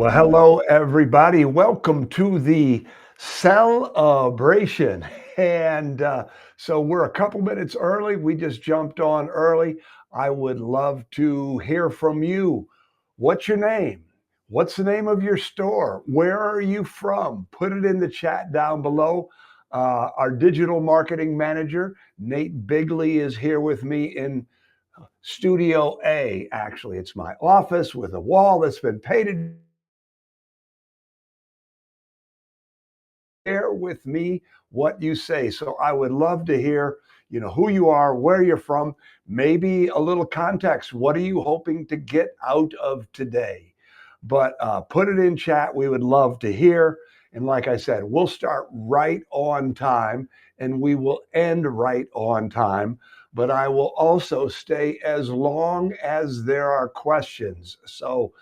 Well, hello, everybody. Welcome to the Sell-A-Bration. And so we're a couple minutes early. We just jumped on early. I would love to hear from you. What's your name? What's the name of your store? Where are you from? Put it in the chat down below. Our digital marketing manager, Nate Bigley, is here with me in Studio A. Actually, it's my office with a wall that's been painted. Share with me what you say. So I would love to hear, who you are, where you're from, maybe a little context. What are you hoping to get out of today? But put it in chat. We would love to hear. And like I said, we'll start right on time and we will end right on time. But I will also stay as long as there are questions. So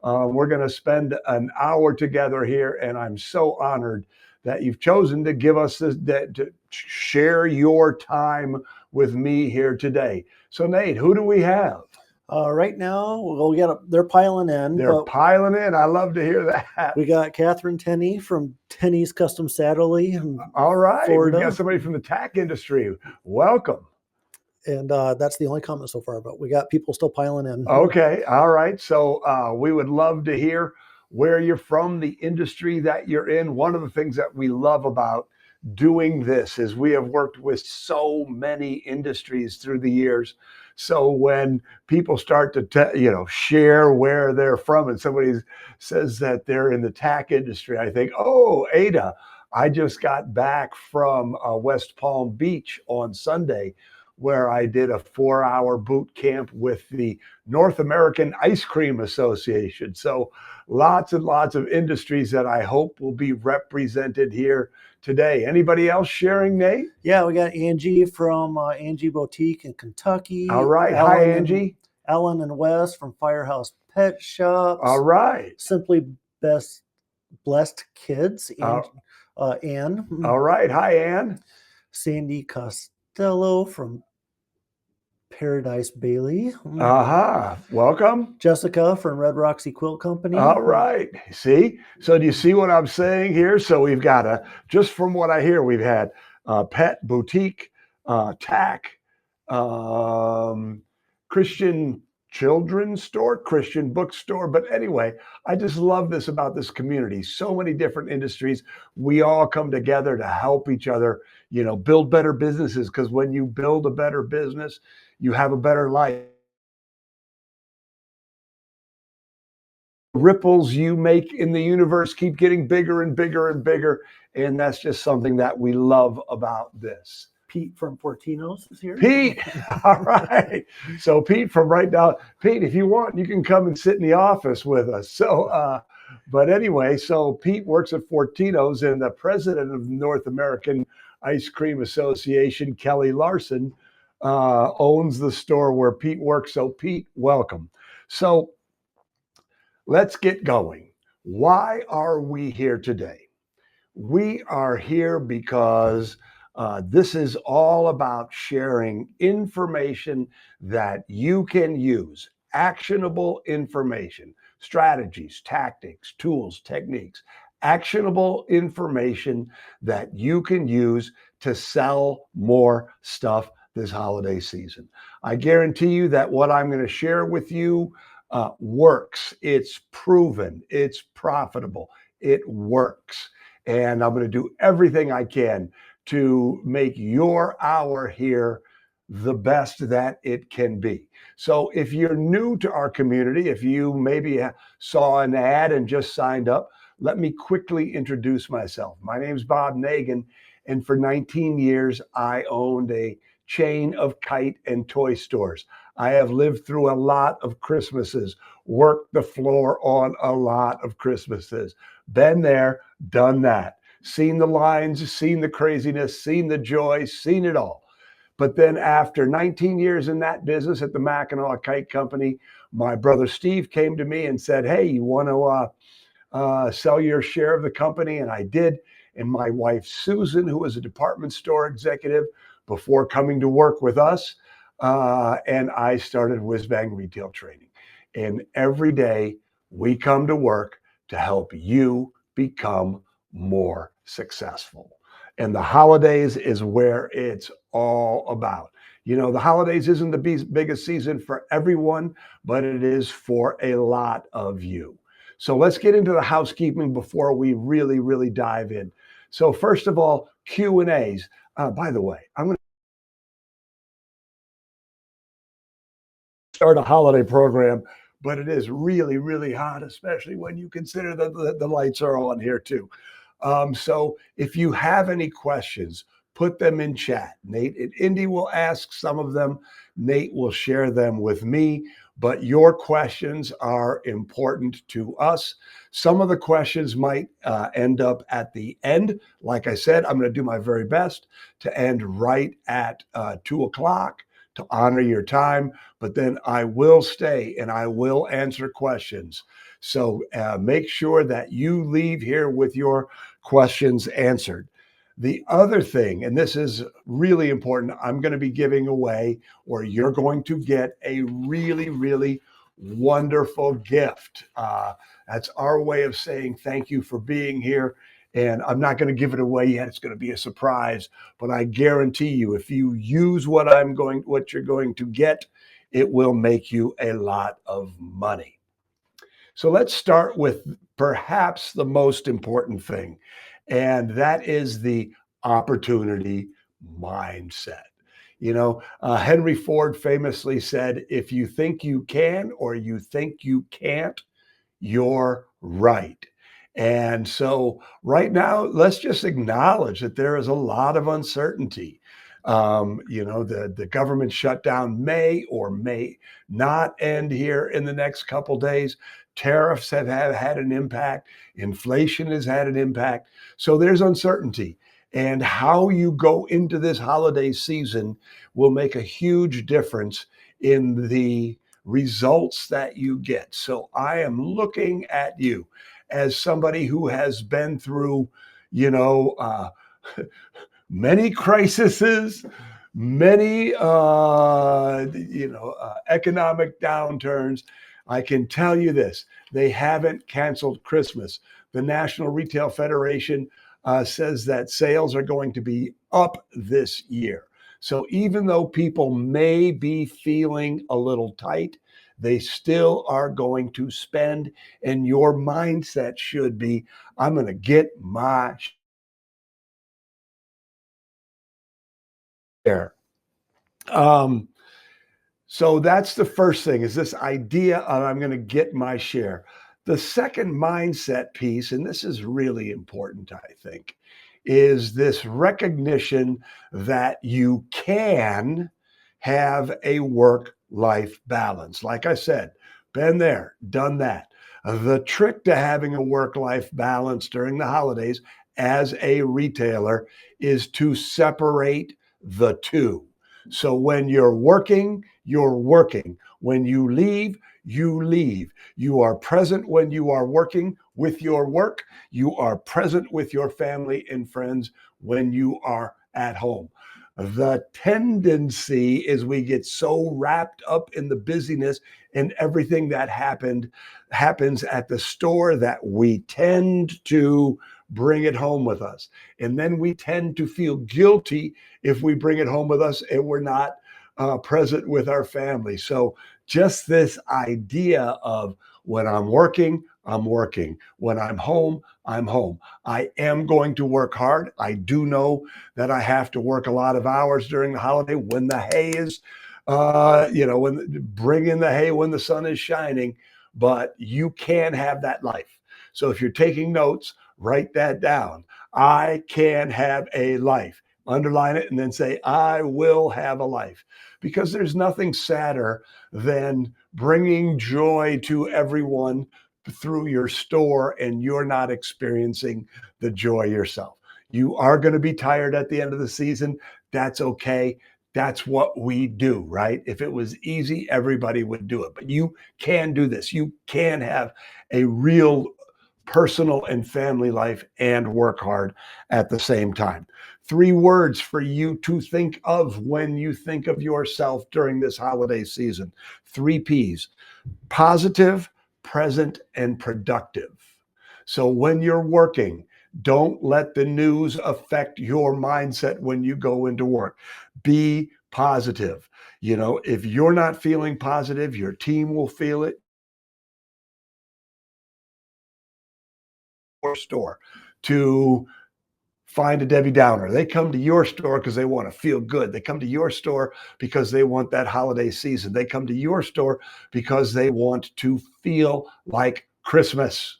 we're going to spend an hour together here, and I'm so honored that you've chosen to give us this, to share your time with me here today. So Nate, who do we have? Right now, well, they're piling in. They're piling in. I love to hear that. We got Catherine Tenney from Tenney's Custom Saddlery. All right, Florida. We've got somebody from the tack industry. Welcome. And that's the only comment so far, but we got people still piling in. Okay, all right. So we would love to hear where you're from, the industry that you're in. One of the things that we love about doing this is we have worked with so many industries through the years. So when people start to share where they're from, and somebody says that they're in the tack industry, I think, oh, Ada, I just got back from West Palm Beach on Sunday, where I did a 4-hour boot camp with the North American Ice Cream Association. So lots and lots of industries that I hope will be represented here today. Anybody else sharing, Nate? Yeah, we got Angie from Angie Boutique in Kentucky. All right. Hi, Angie. Ellen and Wes from Firehouse Pet Shops. All right. Simply Blessed Kids. Anne. All right. Hi, Ann. Sandy Costello from Paradise Bailey. Welcome. Jessica from Red Roxy Quilt Company. All right. See? So do you see what I'm saying here? So we've got just from what I hear, we've had pet, boutique, tack, Christian children's store, Christian bookstore. But anyway, I just love this about this community. So many different industries. We all come together to help each other, build better businesses, because when you build a better business, you have a better life. Ripples you make in the universe keep getting bigger and bigger and bigger. And that's just something that we love about this. Pete from Fortino's is here. Pete, all right. So Pete from right now, Pete, if you want, you can come and sit in the office with us. So, but anyway, so Pete works at Fortino's, and the president of the North American Ice Cream Association, Kelly Larson, owns the store where Pete works. So Pete, welcome. So let's get going. Why are we here today? We are here because this is all about sharing information that you can use, actionable information, strategies, tactics, tools, techniques, actionable information that you can use to sell more stuff this holiday season. I guarantee you that what I'm going to share with you works. It's proven. It's profitable. It works. And I'm going to do everything I can to make your hour here the best that it can be. So if you're new to our community, if you maybe saw an ad and just signed up, let me quickly introduce myself. My name's Bob Negen, and for 19 years, I owned a chain of kite and toy stores. I have lived through a lot of Christmases, worked the floor on a lot of Christmases, been there, done that. Seen the lines, seen the craziness, seen the joy, seen it all. But then after 19 years in that business at the Mackinac Kite Company, my brother Steve came to me and said, hey, you want to sell your share of the company? And I did. And my wife, Susan, who was a department store executive before coming to work with us, and I started Whiz Bang Retail Training. And every day we come to work to help you become more successful. And the holidays is where it's all about. You know, the holidays isn't the biggest season for everyone, but it is for a lot of you. So let's get into the housekeeping before we really dive in. So first of all, Q&As. By the way, I'm going to start a holiday program, but it is really hot, especially when you consider that the lights are on here too. So if you have any questions, put them in chat. Nate and Indy will ask some of them. Nate will share them with me, but your questions are important to us. Some of the questions might end up at the end. Like I said, I'm going to do my very best to end right at 2 o'clock to honor your time, but then I will stay and I will answer questions. So make sure that you leave here with your questions answered. The other thing, and this is really important, I'm going to be giving away, or you're going to get a really wonderful gift. That's our way of saying thank you for being here. And I'm not going to give it away yet. It's going to be a surprise, but I guarantee you, if you use what you're going to get, it will make you a lot of money. So let's start with perhaps the most important thing, and that is the opportunity mindset. Henry Ford famously said, if you think you can or you think you can't, you're right. And so right now, let's just acknowledge that there is a lot of uncertainty. The government shutdown may or may not end here in the next couple days. Tariffs have had an impact. Inflation has had an impact. So there's uncertainty. And how you go into this holiday season will make a huge difference in the results that you get. So I am looking at you as somebody who has been through, many crises, many, economic downturns. I can tell you this, they haven't canceled Christmas. The National Retail Federation says that sales are going to be up this year. So even though people may be feeling a little tight, they still are going to spend. And your mindset should be, I'm going to get my share. So that's the first thing, is this idea of I'm going to get my share. The second mindset piece, and this is really important, I think, is this recognition that you can have a work-life balance. Like I said, been there, done that. The trick to having a work-life balance during the holidays as a retailer is to separate the two. So when you're working, you're working. When you leave, you leave. You are present when you are working with your work. You are present with your family and friends when you are at home. The tendency is we get so wrapped up in the busyness and everything that happens at the store that we tend to bring it home with us. And then we tend to feel guilty if we bring it home with us and we're not present with our family. So just this idea of when I'm working, I'm working. When I'm home, I'm home. I am going to work hard. I do know that I have to work a lot of hours during the holiday when the hay is, bring in the hay when the sun is shining, but you can have that life. So if you're taking notes, write that down. I can have a life. Underline it and then say, I will have a life. Because there's nothing sadder than bringing joy to everyone through your store and you're not experiencing the joy yourself. You are going to be tired at the end of the season. That's okay. That's what we do, right? If it was easy, everybody would do it. But you can do this. You can have a real personal and family life and work hard at the same time. 3 words for you to think of when you think of yourself during this holiday season. 3 P's: positive, present, and productive. So when you're working, don't let the news affect your mindset when you go into work. Be positive. If you're not feeling positive, your team will feel it. Your store to find a Debbie Downer. They come to your store because they want to feel good. They come to your store because they want that holiday season. They come to your store because they want to feel like Christmas.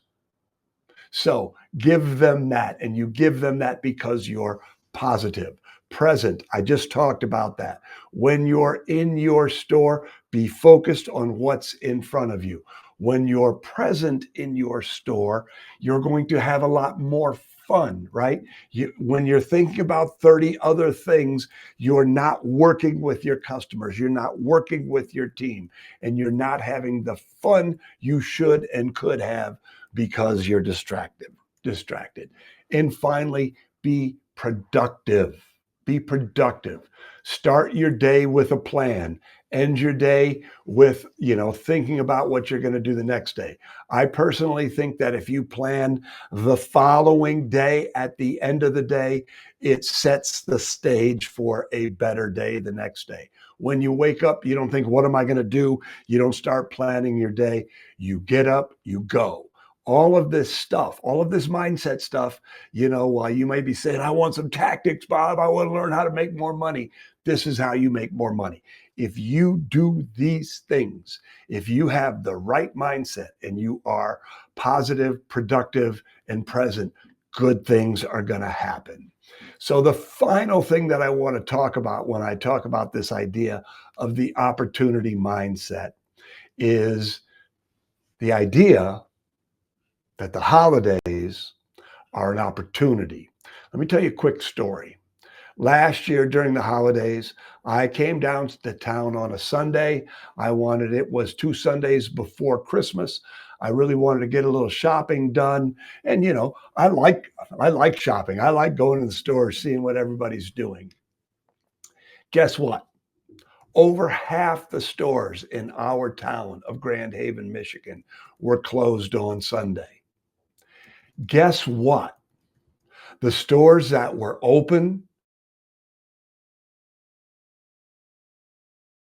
So give them that, and you give them that because you're positive. Present, I just talked about that. When you're in your store, be focused on what's in front of you. When you're present in your store, you're going to have a lot more fun, right? When you're thinking about 30 other things, you're not working with your customers, you're not working with your team, and you're not having the fun you should and could have because you're distracted. And finally, be productive. Be productive. Start your day with a plan. End your day with, thinking about what you're going to do the next day. I personally think that if you plan the following day at the end of the day, it sets the stage for a better day the next day. When you wake up, you don't think, what am I going to do? You don't start planning your day. You get up, you go. All of this stuff, all of this mindset stuff, you may be saying, I want some tactics, Bob. I want to learn how to make more money. This is how you make more money. If you do these things, if you have the right mindset and you are positive, productive, and present, good things are going to happen. So the final thing that I want to talk about when I talk about this idea of the opportunity mindset is the idea that the holidays are an opportunity. Let me tell you a quick story. Last year during the holidays, I came down to town on a Sunday. It was 2 Sundays before Christmas. I really wanted to get a little shopping done. And I like shopping. I like going to the store, seeing what everybody's doing. Guess what? Over half the stores in our town of Grand Haven, Michigan were closed on Sunday. Guess what? The stores that were open,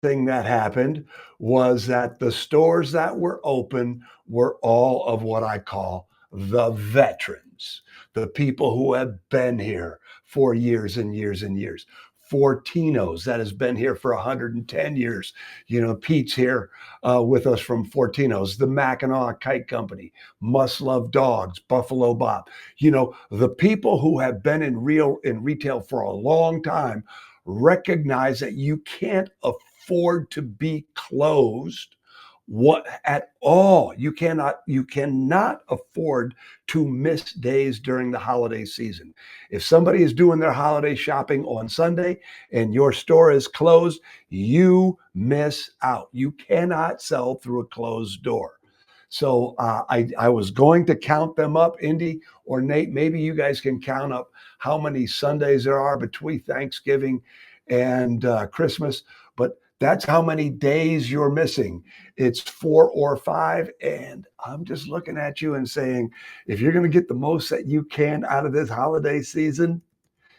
thing that happened was that the stores that were open were all of what I call the veterans, the people who have been here for years and years and years. Fortinos that has been here for 110 years. Pete's here with us from Fortinos, the Mackinac Kite Company, Must Love Dogs, Buffalo Bob. The people who have been in retail for a long time recognize that you can't afford to be closed at all. You cannot afford to miss days during the holiday season. If somebody is doing their holiday shopping on Sunday and your store is closed, you miss out. You cannot sell through a closed door. So I was going to count them up, Indy or Nate. Maybe you guys can count up how many Sundays there are between Thanksgiving and Christmas. But that's how many days you're missing. It's 4 or 5. And I'm just looking at you and saying, if you're going to get the most that you can out of this holiday season,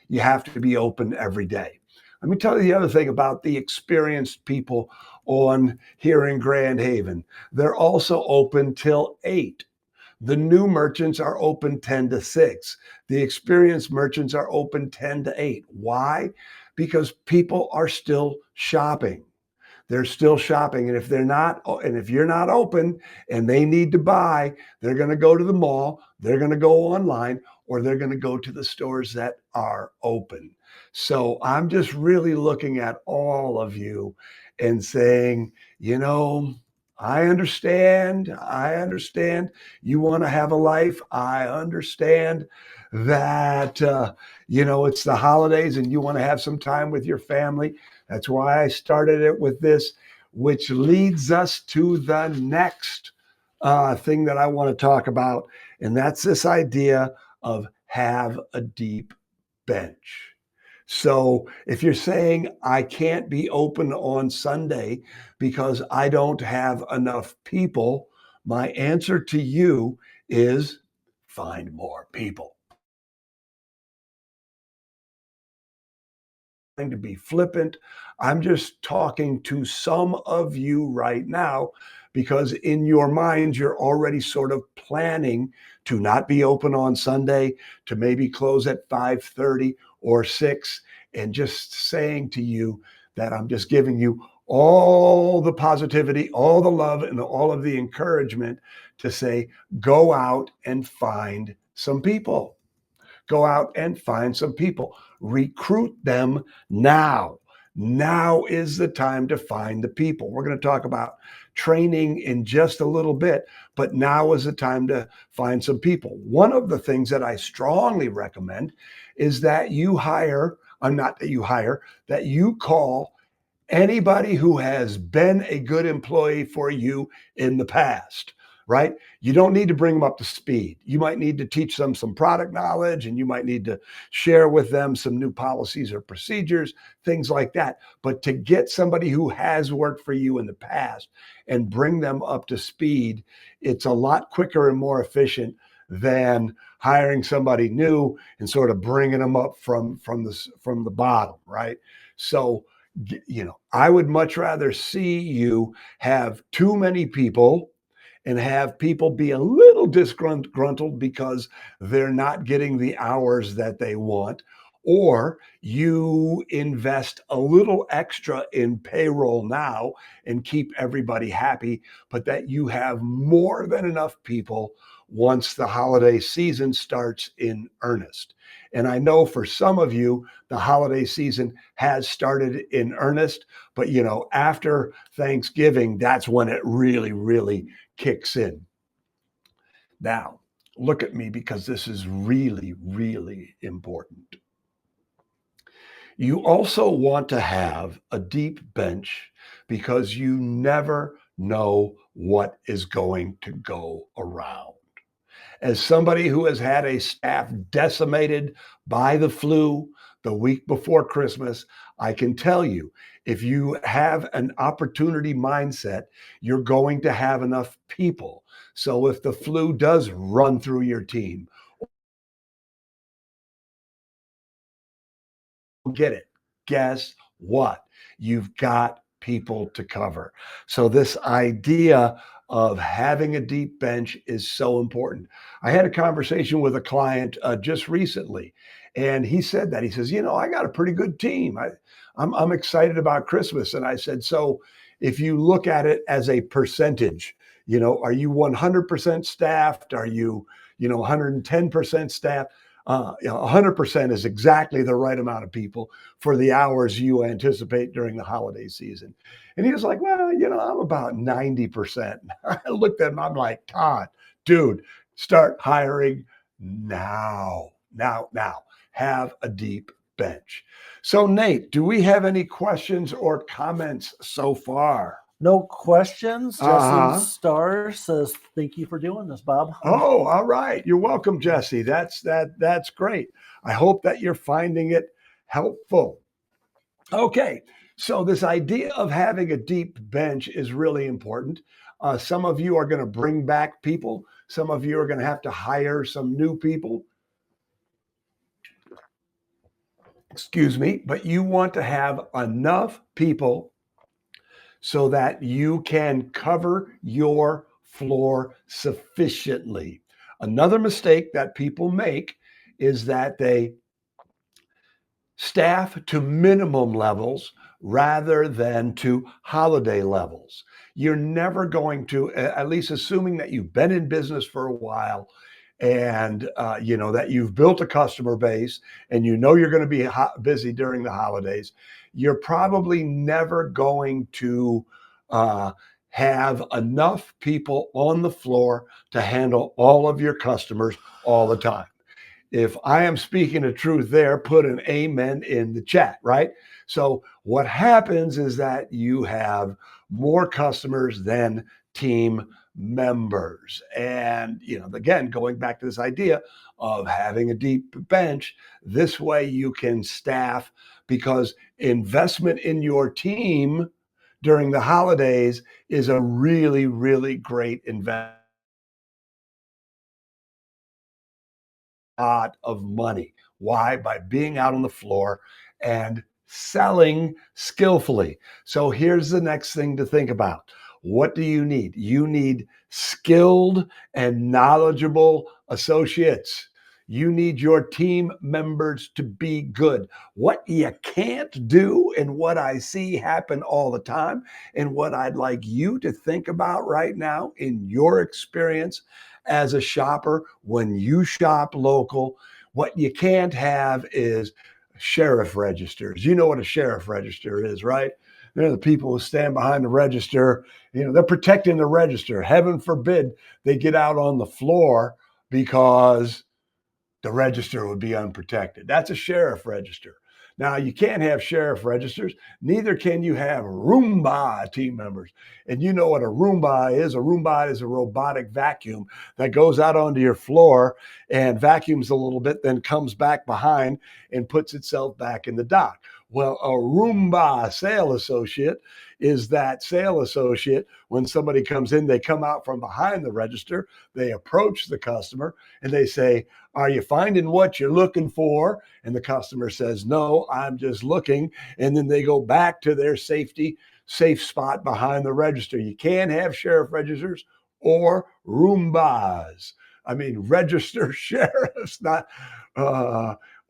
you have to be open every day. Let me tell you the other thing about the experienced people on here in Grand Haven. They're also open till 8. The new merchants are open 10 to 6. The experienced merchants are open 10 to 8. Why? Because people are still shopping. They're still shopping. And if you're not open and they need to buy, they're going to go to the mall, they're going to go online, or they're going to go to the stores that are open. So I'm just really looking at all of you and saying, I understand. I understand you want to have a life. I understand that, it's the holidays and you want to have some time with your family. That's why I started it with this, which leads us to the next thing that I want to talk about. And that's this idea of have a deep bench. So if you're saying I can't be open on Sunday because I don't have enough people, my answer to you is find more people. To be flippant. I'm just talking to some of you right now because in your mind, you're already sort of planning to not be open on Sunday, to maybe close at 5:30 or 6, and just saying to you that I'm just giving you all the positivity, all the love, and all of the encouragement to say, go out and find some people. Go out and find some people. Recruit them now. Now is the time to find the people. We're going to talk about training in just a little bit, but now is the time to find some people. One of the things that I strongly recommend is that you hire, I'm not that you hire, that you call anybody who has been a good employee for you in the past, right? You don't need to bring them up to speed. You might need to teach them some product knowledge, and you might need to share with them some new policies or procedures, things like that. But to get somebody who has worked for you in the past and bring them up to speed, it's a lot quicker and more efficient than hiring somebody new and sort of bringing them up from the bottom, right? So I would much rather see you have too many people and have people be a little disgruntled because they're not getting the hours that they want, or you invest a little extra in payroll now and keep everybody happy, but that you have more than enough people once the holiday season starts in earnest. And I know for some of you, the holiday season has started in earnest, but after Thanksgiving, that's when it really, really kicks in. Now, look at me because this is really, really important. You also want to have a deep bench because you never know what is going to go around. As somebody who has had a staff decimated by the flu the week before Christmas, I can tell you, if you have an opportunity mindset, you're going to have enough people. So if the flu does run through your team, get it. Guess what? You've got people to cover. So this idea of having a deep bench is so important. I had a conversation with a client just recently, and he said that he says, I got a pretty good team. I'm excited about Christmas, and I said, so if you look at it as a percentage, are you 100% staffed? Are you 110% staffed? 100% is exactly the right amount of people for the hours you anticipate during the holiday season. And he was like, well, I'm about 90%. I looked at him, I'm like, Todd, dude, start hiring now. Now. Have a deep bench. So, Nate, do we have any questions or comments so far? No questions. Uh Jesse huh. Starr says, "Thank you for doing this, Bob." Oh, all right. You're welcome, Jesse. That's great. I hope that you're finding it helpful. Okay. So this idea of having a deep bench is really important. Some of you are going to bring back people. Some of you are going to have to hire some new people. Excuse me, but you want to have enough people so that you can cover your floor sufficiently. Another mistake that people make is that they staff to minimum levels rather than to holiday levels. You're never going to, at least assuming that you've been in business for a while and that you've built a customer base and you're going to be busy during the holidays, you're probably never going to uh, have enough people on the floor to handle all of your customers all the time. If I am speaking the truth there, put an amen in the chat, right? So what happens is that you have more customers than team members. And, again, going back to this idea of having a deep bench, this way you can staff because investment in your team during the holidays is a really, really great investment. lot of money. Why? By being out on the floor and selling skillfully. So here's the next thing to think about. What do you need? You need skilled and knowledgeable associates. You need your team members to be good. What you can't do, and what I see happen all the time, and what I'd like you to think about right now in your experience as a shopper when you shop local, what you can't have is sheriff registers. You know what a sheriff register is, right? They're the people who stand behind the register. They're protecting the register. Heaven forbid they get out on the floor because the register would be unprotected. That's a sheriff register. Now, you can't have sheriff registers. Neither can you have Roomba team members. And you know what a Roomba is. A Roomba is a robotic vacuum that goes out onto your floor and vacuums a little bit, then comes back behind and puts itself back in the dock. Well, a Roomba sale associate is that sale associate. When somebody comes in, they come out from behind the register, they approach the customer, and they say, "Are you finding what you're looking for?" And the customer says, "No, I'm just looking." And then they go back to their safe spot behind the register. You can't have sheriff registers or Roombas. I mean, register sheriffs, not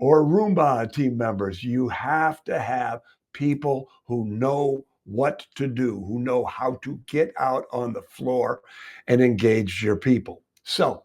or Roomba team members. You have to have people who know what to do, who know how to get out on the floor and engage your people. So,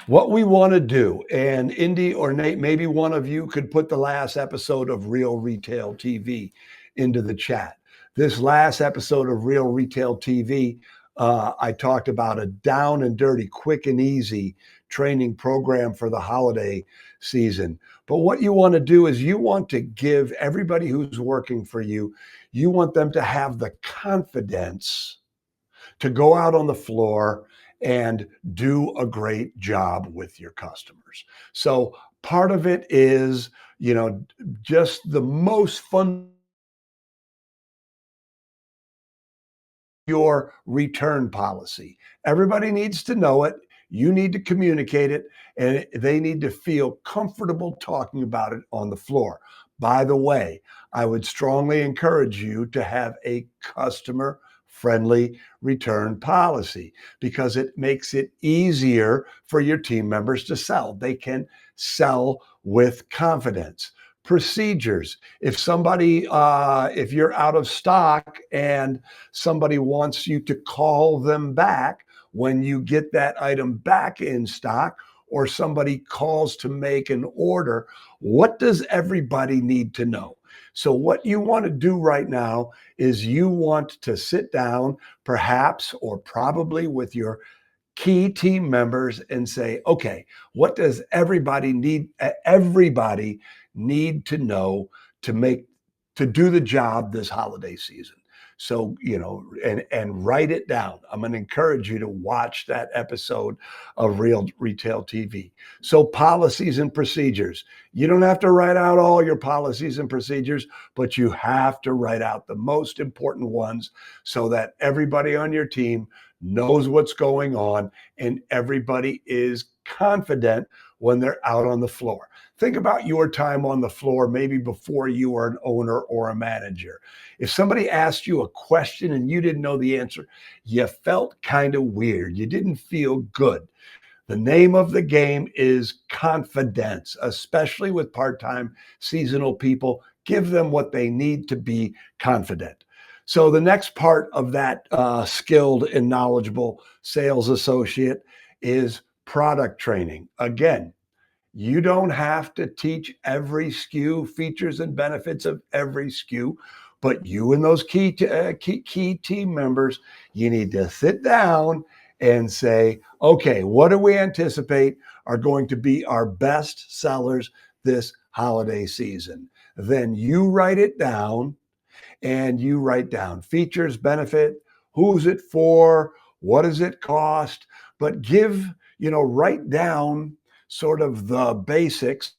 what we want to do, and Indy or Nate, maybe one of you could put the last episode of Real Retail TV into the chat. This last episode of Real Retail TV, I talked about a down and dirty, quick and easy training program for the holiday season. But what you want to do is you want to give everybody who's working for you, you want them to have the confidence to go out on the floor and do a great job with your customers. So part of it is, just the most fun, your return policy. Everybody needs to know it. You need to communicate it, and they need to feel comfortable talking about it on the floor. By the way, I would strongly encourage you to have a customer friendly return policy because it makes it easier for your team members to sell. They can sell with confidence. Procedures. If if you're out of stock and somebody wants you to call them back when you get that item back in stock, or somebody calls to make an order, what does everybody need to know? So what you want to do right now is you want to sit down, perhaps or probably with your key team members, and say, okay, what does everybody need to know to do the job this holiday season? So, and write it down. I'm going to encourage you to watch that episode of Real Retail TV. So policies and procedures. You don't have to write out all your policies and procedures, but you have to write out the most important ones so that everybody on your team knows what's going on and everybody is confident when they're out on the floor. Think about your time on the floor, maybe before you were an owner or a manager. If somebody asked you a question and you didn't know the answer, you felt kind of weird. You didn't feel good. The name of the game is confidence, especially with part-time seasonal people. Give them what they need to be confident. So the next part of that skilled and knowledgeable sales associate is product training. Again, you don't have to teach every SKU, features and benefits of every SKU, but you and those key team members, you need to sit down and say, okay, what do we anticipate are going to be our best sellers this holiday season? Then you write it down, and you write down features, benefit, who's it for, what does it cost, but write down sort of the basics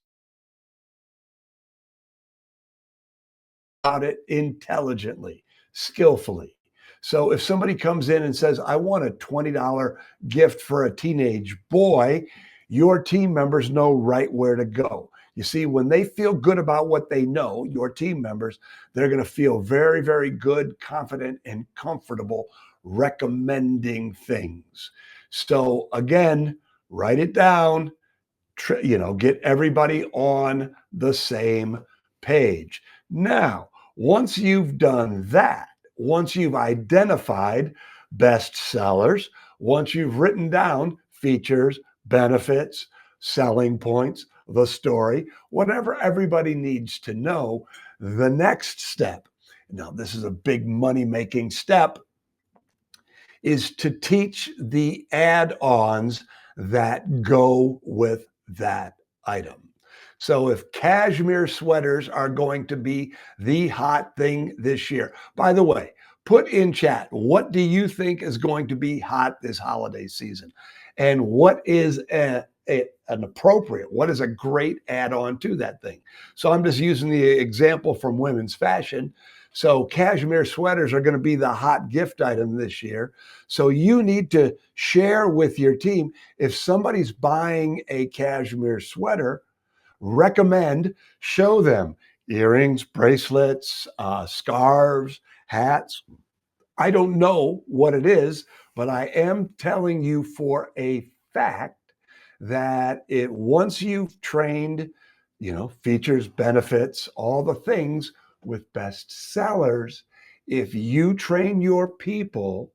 about it intelligently, skillfully. So if somebody comes in and says, I want a $20 gift for a teenage boy, your team members know right where to go. You see, when they feel good about what they know, your team members, they're going to feel very, very good, confident, and comfortable recommending things. So again, write it down, get everybody on the same page. Now, once you've done that, once you've identified best sellers, once you've written down features, benefits, selling points, the story, whatever everybody needs to know, the next step, now this is a big money making step, is to teach the add-ons that go with that item. So if cashmere sweaters are going to be the hot thing this year, by the way, put in chat, what do you think is going to be hot this holiday season? And what is an appropriate, what is a great add-on to that thing? So I'm just using the example from women's fashion. So cashmere sweaters are going to be the hot gift item this year. So you need to share with your team, if somebody's buying a cashmere sweater, show them earrings, bracelets, scarves, hats. I don't know what it is, but I am telling you for a fact that once you've trained, features, benefits, all the things with best sellers, if you train your people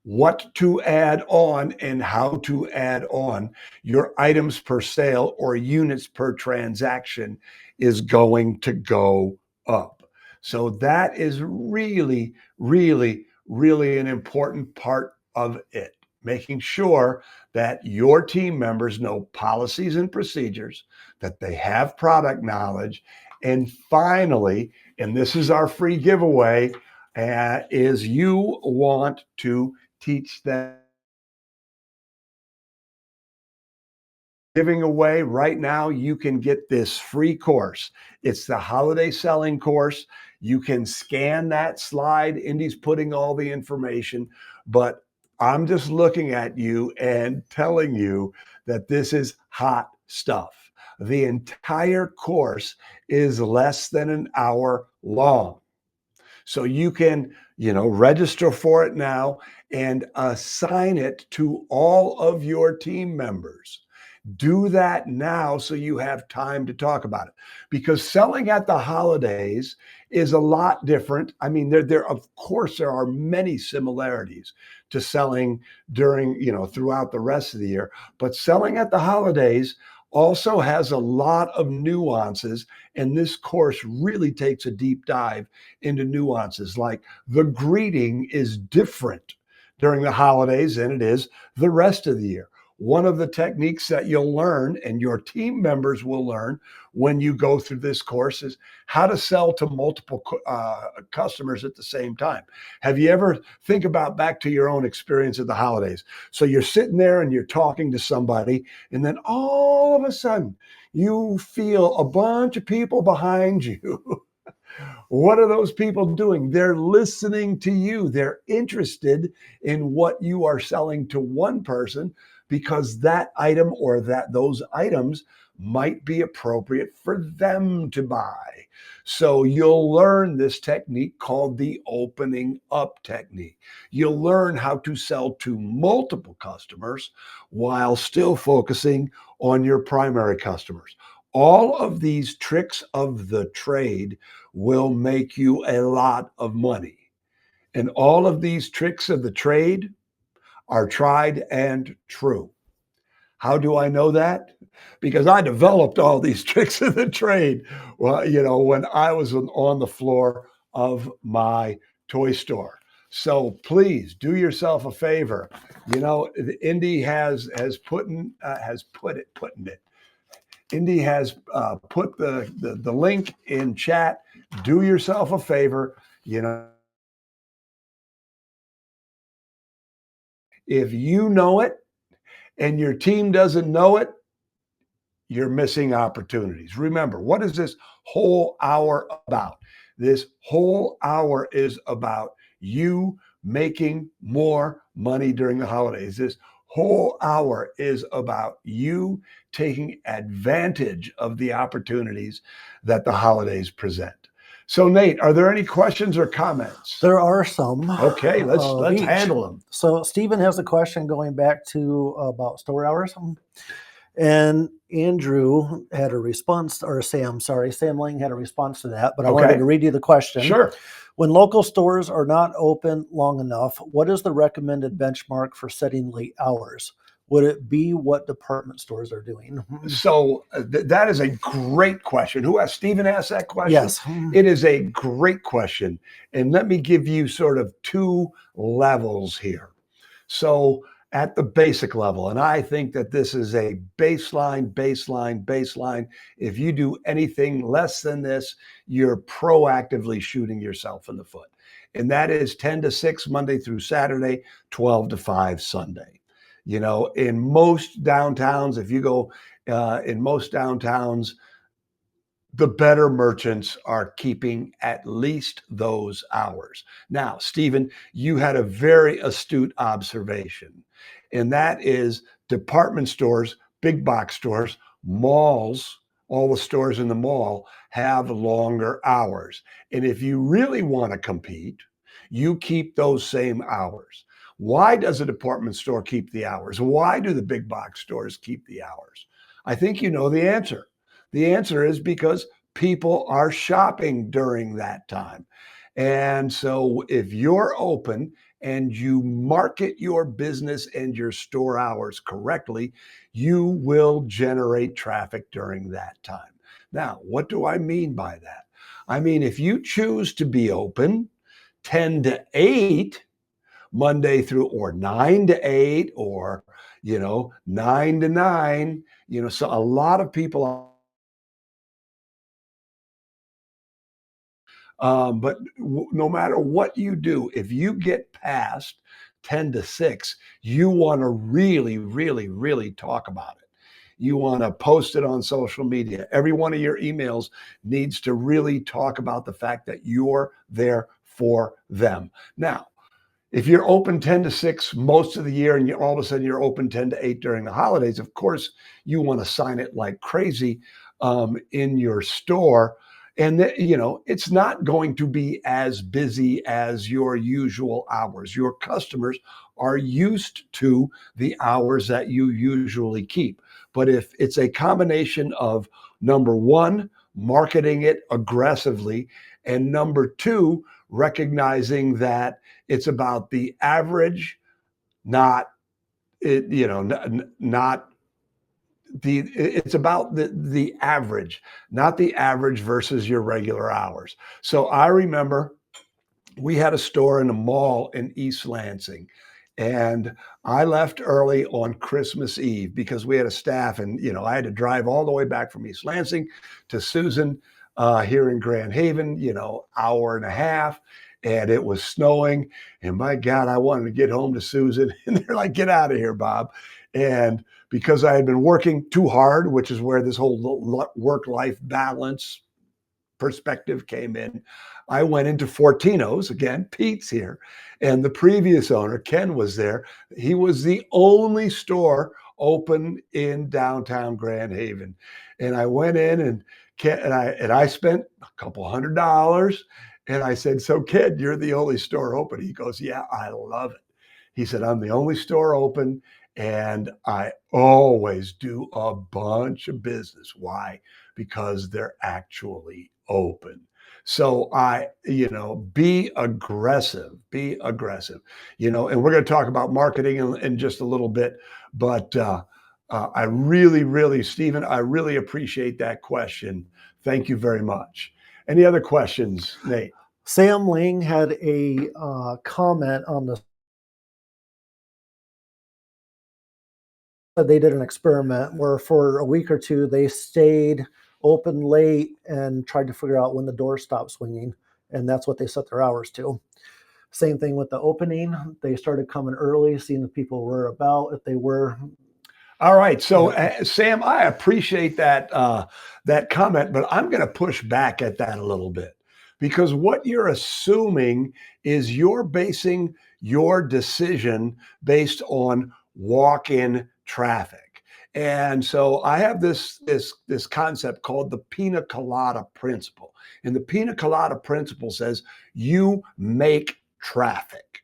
what to add on and how to add on, your items per sale or units per transaction is going to go up. So that is really, really, really an important part of it, making sure that your team members know policies and procedures, that they have product knowledge, and finally, and this is our free giveaway, is you want to teach them. Giving away right now, you can get this free course. It's the holiday selling course. You can scan that slide. Indy's putting all the information, but I'm just looking at you and telling you that this is hot stuff. The entire course is less than an hour long. So you can, register for it now and assign it to all of your team members. Do that now so you have time to talk about it, because selling at the holidays is a lot different. I mean, there of course there are many similarities to selling during, throughout the rest of the year, but selling at the holidays also has a lot of nuances, and this course really takes a deep dive into nuances, like the greeting is different during the holidays than it is the rest of the year. One of the techniques that you'll learn and your team members will learn when you go through this course is how to sell to multiple customers at the same time. Have you ever think about back to your own experience at the holidays? So you're sitting there and you're talking to somebody, and then all of a sudden you feel a bunch of people behind you. What are those people doing? They're listening to you. They're interested in what you are selling to one person, because that item or those items might be appropriate for them to buy. So you'll learn this technique called the opening up technique. You'll learn how to sell to multiple customers while still focusing on your primary customers. All of these tricks of the trade will make you a lot of money. And all of these tricks of the trade are tried and true. How do I know that? Because I developed all these tricks of the trade, well, when I was on the floor of my toy store. So please do yourself a favor. Indy has put it. Indy has put the link in chat. Do yourself a favor. If you know it and your team doesn't know it, you're missing opportunities. Remember, what is this whole hour about? This whole hour is about you making more money during the holidays. This whole hour is about you taking advantage of the opportunities that the holidays present. So, Nate, are there any questions or comments? There are some. Okay, let's of each. handle them. So Stephen has a question going back to about store hours. And Andrew had a response, or Sam Lang had a response to that, but I wanted Okay. to read you the question. Sure. When local stores are not open long enough, what is the recommended benchmark for setting late hours? Would it be what department stores are doing? So that is a great question. Who asked? Stephen asked that question? Yes. It is a great question. And let me give you sort of two levels here. So at the basic level, and I think that this is a baseline. If you do anything less than this, you're proactively shooting yourself in the foot. And that is 10 to 6 Monday through Saturday, 12 to 5 Sunday. You know, in most downtowns, if you go in most downtowns, the better merchants are keeping at least those hours. Now, Stephen, you had a very astute observation, and that is department stores, big box stores, malls, all the stores in the mall have longer hours. And if you really want to compete, you keep those same hours. Why does a department store keep the hours? Why do the big box stores keep the hours? I think you know the answer. The answer is because people are shopping during that time. And so if you're open and you market your business and your store hours correctly, you will generate traffic during that time. Now, what do I mean by that? I mean, if you choose to be open 10 to 8, Monday through, or 9 to 8, or 9 to 9, so a lot of people but no matter what you do, if you get past 10 to 6, you want to really talk about it. You want to post it on social media. Every one of your emails needs to really talk about the fact that you're there for them. Now, if you're open 10 to 6 most of the year and all of a sudden you're open 10 to 8 during the holidays, of course, you want to sign it like crazy in your store. And it's not going to be as busy as your usual hours. Your customers are used to the hours that you usually keep. But if it's a combination of, number one, marketing it aggressively, and number two, recognizing that it's about the average, not it, not it's about the average, not the average versus your regular hours. So I remember we had a store in a mall in East Lansing, and I left early on Christmas Eve because we had a staff, and I had to drive all the way back from East Lansing to Susan here in Grand Haven, hour and a half, and it was snowing, and my God, I wanted to get home to Susan, and they're like, "Get out of here, Bob," and because I had been working too hard, which is where this whole work-life balance perspective came in, I went into Fortino's. Again, Pete's here, and the previous owner, Ken, was there. He was the only store open in downtown Grand Haven. And I went in, and Ken and I spent a couple $100, and I said, "So Ken, you're the only store open." He goes, "Yeah, I love it." He said, "I'm the only store open, and I always do a bunch of business." Why? Because they're actually open. So be aggressive, and we're going to talk about marketing in just a little bit. But I really, Stephen, I really appreciate that question. Thank you very much. Any other questions, Nate? Sam Lang had a comment on the. They did an experiment where for a week or two they stayed open late and tried to figure out when the door stopped swinging, and that's what they set their hours to. Same thing with the opening. They started coming early, seeing if people were about. If they were, all right. So, Sam, I appreciate that comment, but I'm going to push back at that a little bit, because what you're assuming is you're basing your decision based on walk-in traffic. And so I have this concept called the pina colada principle. And the pina colada principle says you make traffic.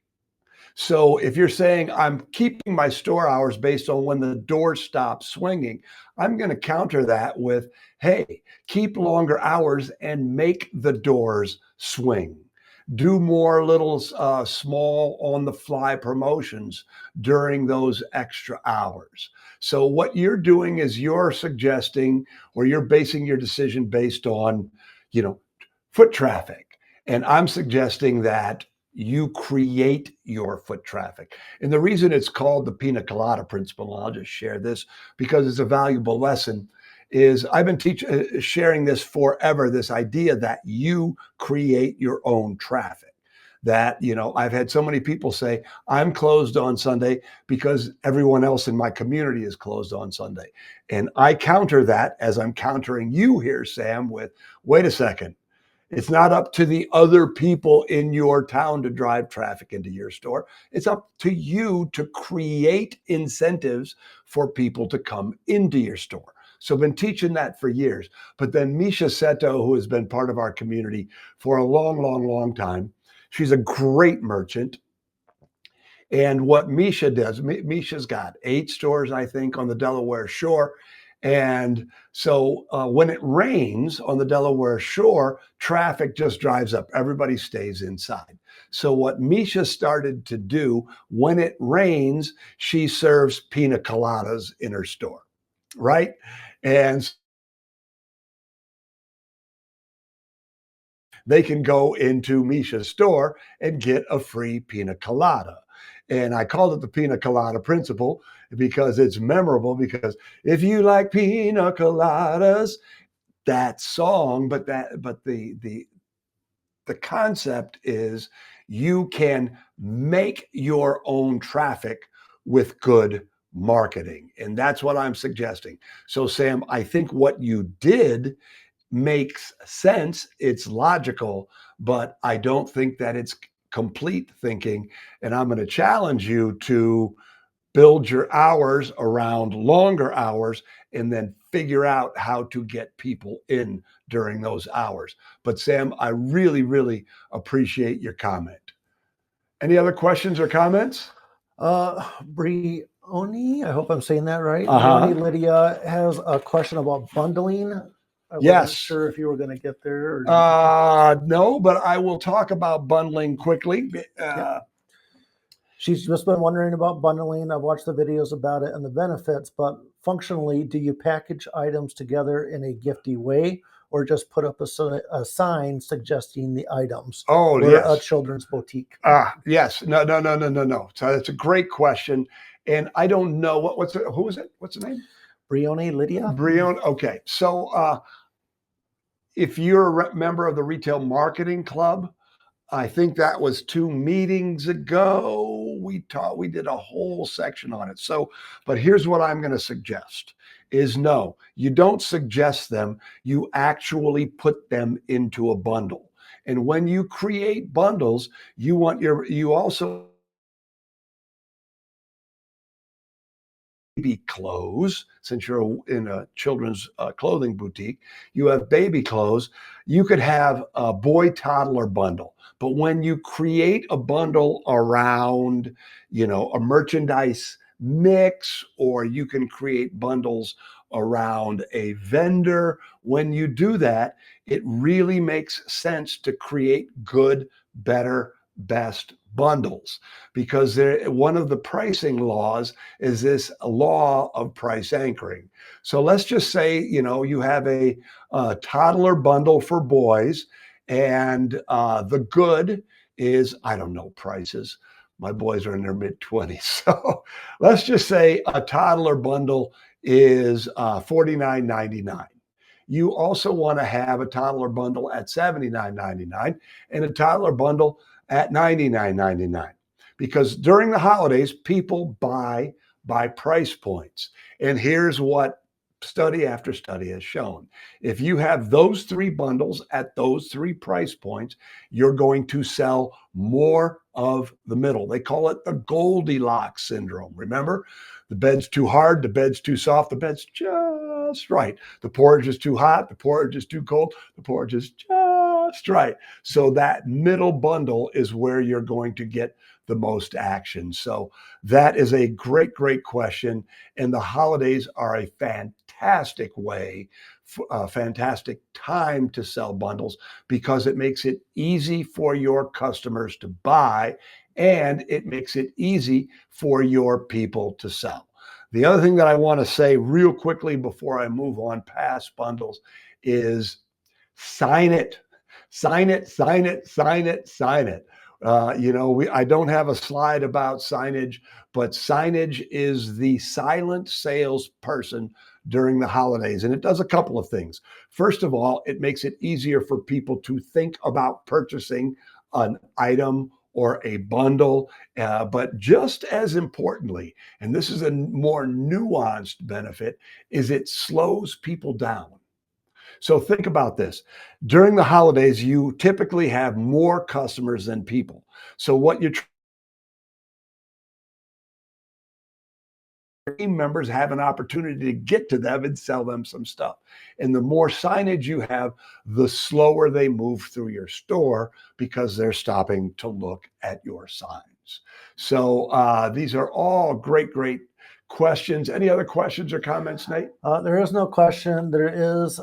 So if you're saying I'm keeping my store hours based on when the door stops swinging, I'm going to counter that with, hey, keep longer hours and make the doors swing. Do more little small on the fly promotions during those extra hours. So what you're doing is you're suggesting, or you're basing your decision based on, you know, foot traffic. And I'm suggesting that you create your foot traffic. And the reason it's called the pina colada principle, and I'll just share this because it's a valuable lesson, is I've been sharing this forever, this idea that you create your own traffic. That, I've had so many people say, I'm closed on Sunday because everyone else in my community is closed on Sunday. And I counter that, as I'm countering you here, Sam, with, wait a second. It's not up to the other people in your town to drive traffic into your store. It's up to you to create incentives for people to come into your store. So I've been teaching that for years. But then Misha Seto, who has been part of our community for a long, long, long time, she's a great merchant. And what Misha does, Misha's got 8 stores, I think, on the Delaware Shore. And so when it rains on the Delaware Shore, traffic just drives up. Everybody stays inside. So what Misha started to do, when it rains, she serves pina coladas in her store, right? And they can go into Misha's store and get a free pina colada. And I called it the pina colada principle because it's memorable, because if you like pina coladas, that song, but the concept is you can make your own traffic with good marketing. And that's what I'm suggesting. So Sam, I think what you did makes sense. It's logical, but I don't think that it's complete thinking. And I'm going to challenge you to build your hours around longer hours and then figure out how to get people in during those hours. But Sam, I really, really appreciate your comment. Any other questions or comments? Brioni, I hope I'm saying that right. Uh-huh. Brioni Lydia has a question about bundling. I wasn't Yes. sure if you were going to get there. No, but I will talk about bundling quickly. She's just been wondering about bundling. I've watched the videos about it and the benefits, but functionally, do you package items together in a gifty way, or just put up a sign suggesting the items? Oh, We're yes. a children's boutique. Yes. No. So that's a great question. And I don't know who is it? What's the name? Brioni Lydia. Brion. Okay. So if you're a member of the Retail Marketing Club, I think that was 2 meetings ago. We did a whole section on it. So, but here's what I'm going to suggest is, no, you don't suggest them. You actually put them into a bundle. And when you create bundles, you also baby clothes. Since you're in a children's clothing boutique, you have baby clothes. You could have a boy toddler bundle. But when you create a bundle around, a merchandise mix, or you can create bundles around a vendor, when you do that, it really makes sense to create good, better, best bundles, because one of the pricing laws is this law of price anchoring. So let's just say, you have a toddler bundle for boys, and the good is, I don't know prices. My boys are in their mid-20s. So let's just say a toddler bundle is $49.99. You also want to have a toddler bundle at $79.99 and a toddler bundle at $99.99. Because during the holidays, people buy by price points. And here's what study after study has shown, if you have those 3 bundles at those 3 price points, you're going to sell more of the middle. They call it the Goldilocks syndrome. Remember, the bed's too hard, the bed's too soft, the bed's just right. The porridge is too hot, the porridge is too cold, the porridge is just right. So that middle bundle is where you're going to get the most action. So that is a great, great question. And the holidays are a fantastic way, a fantastic time to sell bundles because it makes it easy for your customers to buy and it makes it easy for your people to sell. The other thing that I want to say real quickly before I move on past bundles is sign it. Sign it, sign it, sign it, sign it. I don't have a slide about signage, but signage is the silent salesperson during the holidays. And it does a couple of things. First of all, it makes it easier for people to think about purchasing an item or a bundle. But just as importantly, and this is a more nuanced benefit, is it slows people down. So think about this. During the holidays, you typically have more customers than people. So what your team members have an opportunity to get to them and sell them some stuff. And the more signage you have, the slower they move through your store because they're stopping to look at your signs. So these are all great, great questions. Any other questions or comments, Nate? There is no question. There is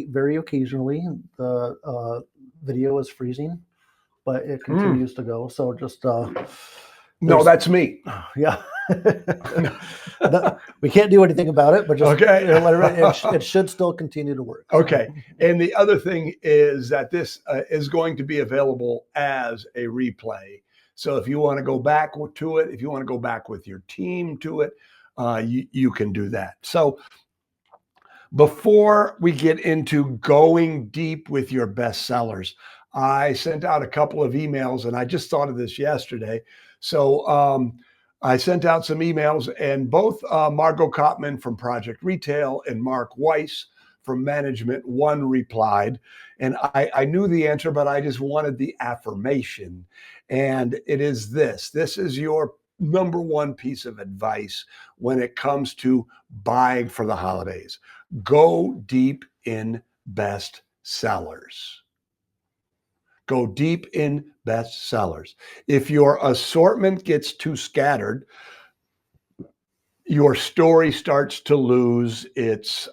very occasionally the video is freezing, but it continues to go. So just no, that's me. Yeah. We can't do anything about it, but just okay. It should still continue to work. Okay. And the other thing is that this is going to be available as a replay. So if you want to go back to it, if you want to go back with your team to it, you can do that. So before we get into going deep with your best sellers, I sent out a couple of emails and I just thought of this yesterday. So I sent out some emails and both Margot Kottman from Project Retail and Mark Weiss from Management One replied. And I knew the answer, but I just wanted the affirmation. And it is this. This is your number one piece of advice when it comes to buying for the holidays. Go deep in best sellers. Go deep in best sellers. If your assortment gets too scattered, your story starts to lose its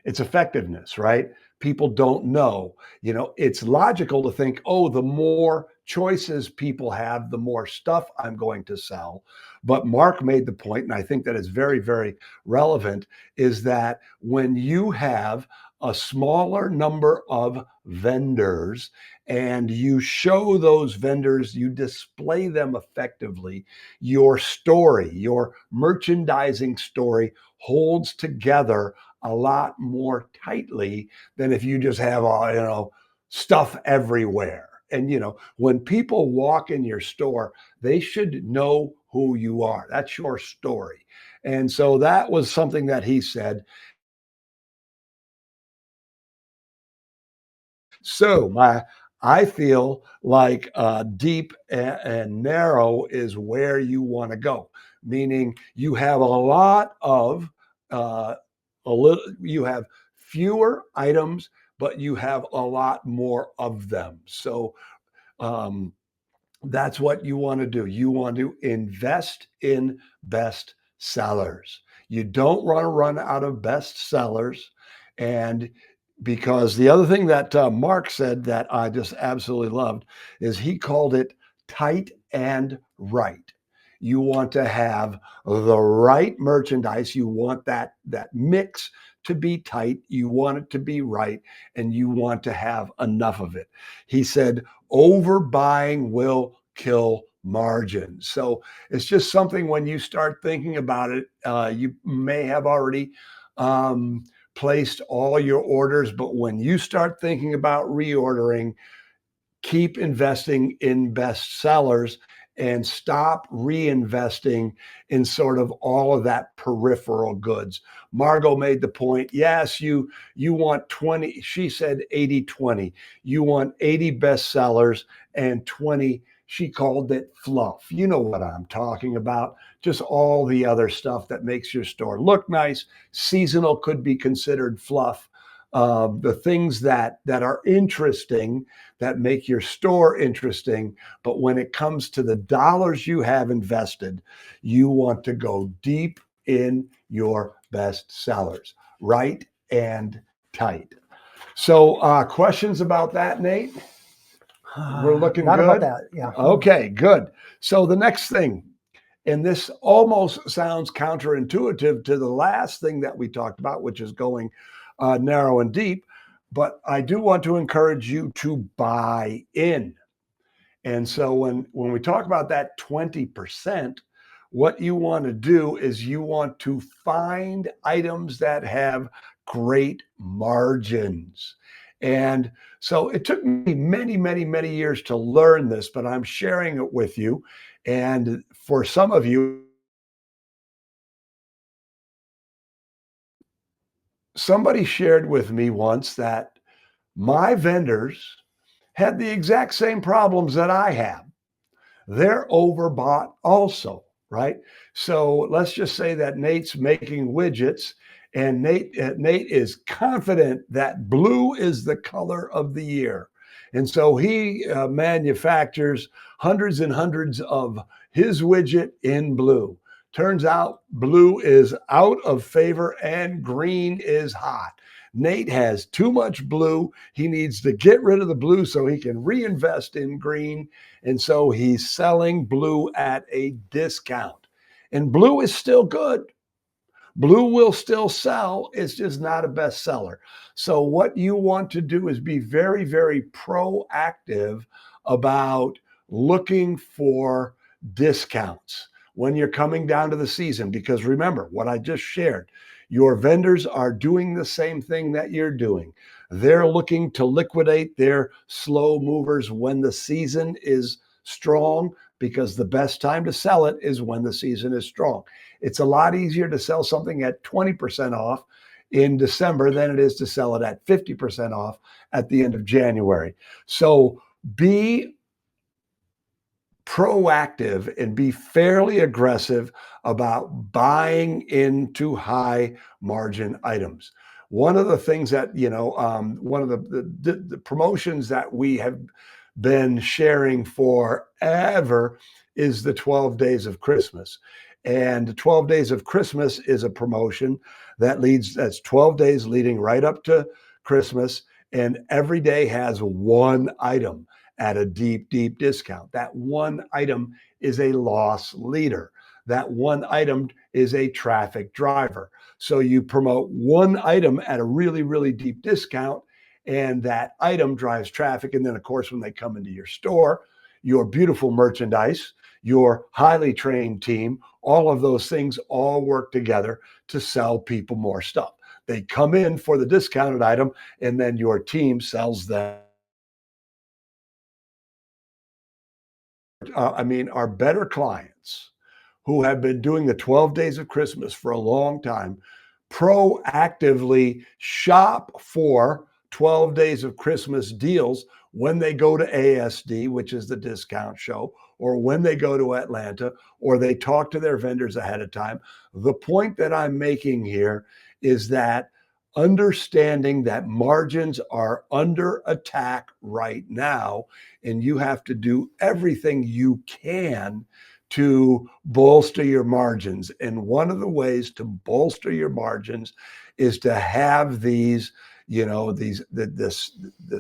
effectiveness, right? People don't know. It's logical to think, oh, the more choices people have, the more stuff I'm going to sell. But Mark made the point, and I think that is very, very relevant, is that when you have a smaller number of vendors and you show those vendors, you display them effectively, your story, your merchandising story holds together a lot more tightly than if you just have stuff everywhere. And when people walk in your store, they should know who you are. That's your story. And so that was something that he said. So I feel like deep and narrow is where you want to go, meaning you have a lot of you have fewer items, but you have a lot more of them. So that's what you want to do. You want to invest in best sellers. You don't want to run out of best sellers. And because the other thing that Mark said that I just absolutely loved is he called it tight and right. You want to have the right merchandise. You want that mix to be tight. You want it to be right. And you want to have enough of it. He said, overbuying will kill margin. So it's just something when you start thinking about it, you may have already placed all your orders, but when you start thinking about reordering, keep investing in best sellers and stop reinvesting in sort of all of that peripheral goods. Margot made the point, yes, you want 20, she said 80-20. You want 80 bestsellers and 20, she called it fluff. You know what I'm talking about. Just all the other stuff that makes your store look nice. Seasonal could be considered fluff. The things that are interesting, that make your store interesting. But when it comes to the dollars you have invested, you want to go deep in your best sellers, right and tight. So questions about that, Nate? We're looking Not good? about that. Yeah. Okay, good. So the next thing, and this almost sounds counterintuitive to the last thing that we talked about, which is going narrow and deep, but I do want to encourage you to buy in. And so when we talk about that 20%, what you want to do is you want to find items that have great margins. And so it took me many, many, many years to learn this, but I'm sharing it with you. And for some of you, somebody shared with me once that my vendors had the exact same problems that I have. They're overbought also, right? So let's just say that Nate's making widgets and Nate is confident that blue is the color of the year. And so he manufactures hundreds and hundreds of his widget in blue. Turns out blue is out of favor and green is hot. Nate has too much blue. He needs to get rid of the blue so he can reinvest in green. And so he's selling blue at a discount. And blue is still good. Blue will still sell. It's just not a bestseller. So what you want to do is be very, very proactive about looking for discounts when you're coming down to the season. Because remember what I just shared, your vendors are doing the same thing that you're doing. They're looking to liquidate their slow movers when the season is strong, because the best time to sell it is when the season is strong. It's a lot easier to sell something at 20% off in December than it is to sell it at 50% off at the end of January. So be proactive and be fairly aggressive about buying into high margin items. One of the things that, one of the promotions that we have been sharing forever is the 12 days of Christmas. And 12 days of Christmas is a promotion that's 12 days leading right up to Christmas. And every day has one item at a deep, deep discount. That one item is a loss leader. That one item is a traffic driver. So you promote one item at a really, really deep discount, and that item drives traffic. And then, of course, when they come into your store, your beautiful merchandise, your highly trained team, all of those things all work together to sell people more stuff. They come in for the discounted item, and then your team sells them. Our better clients who have been doing the 12 days of Christmas for a long time proactively shop for 12 days of Christmas deals when they go to ASD, which is the discount show, or when they go to Atlanta, or they talk to their vendors ahead of time. The point that I'm making here is that understanding that margins are under attack right now, and you have to do everything you can to bolster your margins. And one of the ways to bolster your margins is to have this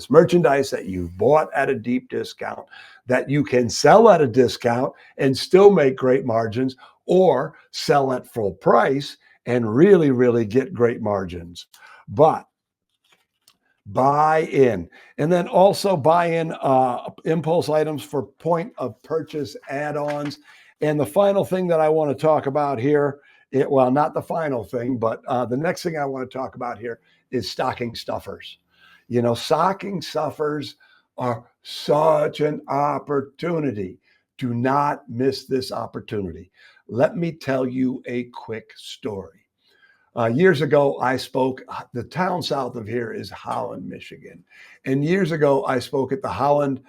merchandise that you've bought at a deep discount that you can sell at a discount and still make great margins, or sell at full price and really, really get great margins. But buy in, and then also buy in impulse items for point of purchase add-ons. And the final thing that I want to talk about here, not the final thing, but the next thing I want to talk about here is stocking stuffers. Stocking stuffers are such an opportunity Do not miss this opportunity. Let me tell you a quick story. Years ago, I spoke, the town south of here is Holland, Michigan. And years ago, I spoke at the Holland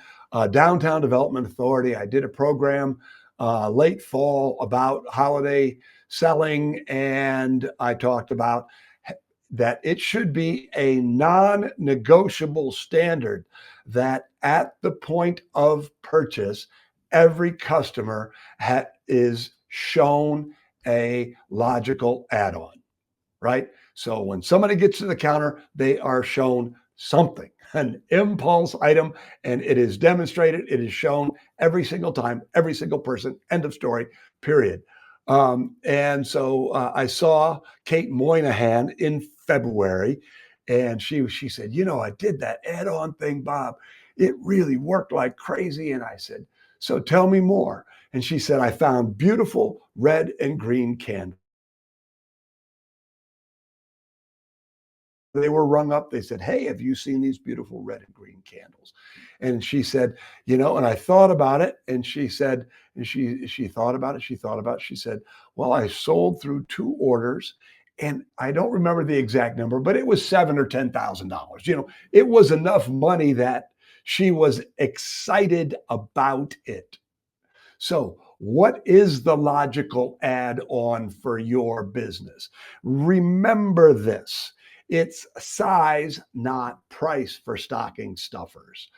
Downtown Development Authority. I did a program late fall about holiday selling, and I talked about that it should be a non-negotiable standard that at the point of purchase, every customer is shown a logical add-on, right? So when somebody gets to the counter, they are shown something, an impulse item, and it is demonstrated, it is shown every single time, every single person, end of story, period. And so I saw Kate Moynihan in February, and she said, I did that add-on thing, Bob. It really worked like crazy. And I said, so tell me more. And she said, I found beautiful red and green candles. They were rung up. They said, hey, have you seen these beautiful red and green candles? And she said, and I thought about it. And she said, and she thought about it. She thought about it. She said, well, I sold through 2 orders, and I don't remember the exact number, but it was $7,000 or $10,000. It was enough money that she was excited about it. So, what is the logical add-on for your business? Remember this. It's size, not price for stocking stuffers.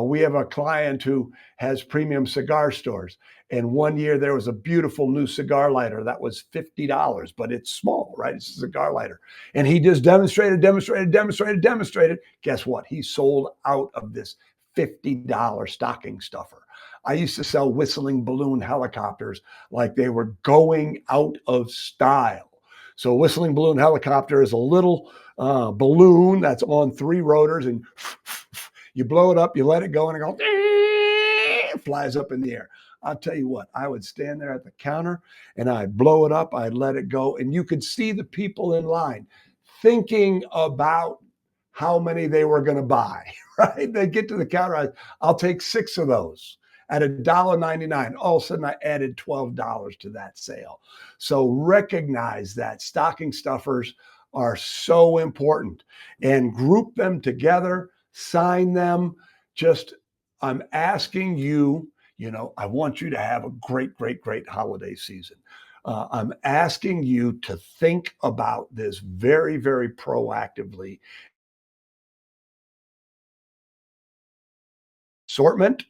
We have a client who has premium cigar stores. And one year there was a beautiful new cigar lighter that was $50, but it's small, right? It's a cigar lighter. And he just demonstrated. Guess what? He sold out of this $50 stocking stuffer. I used to sell whistling balloon helicopters like they were going out of style. So whistling balloon helicopter is a little balloon that's on 3 rotors, and you blow it up, you let it go, and it goes, it flies up in the air. I'll tell you what, I would stand there at the counter and I'd blow it up, I'd let it go, and you could see the people in line thinking about how many they were going to buy, right? They get to the counter, I'll take 6 of those at $1.99. All of a sudden, I added $12 to that sale. So recognize that stocking stuffers are so important, and group them together, sign them. I'm asking you, I want you to have a great, great, great holiday season. I'm asking you to think about this very, very proactively. Assortment.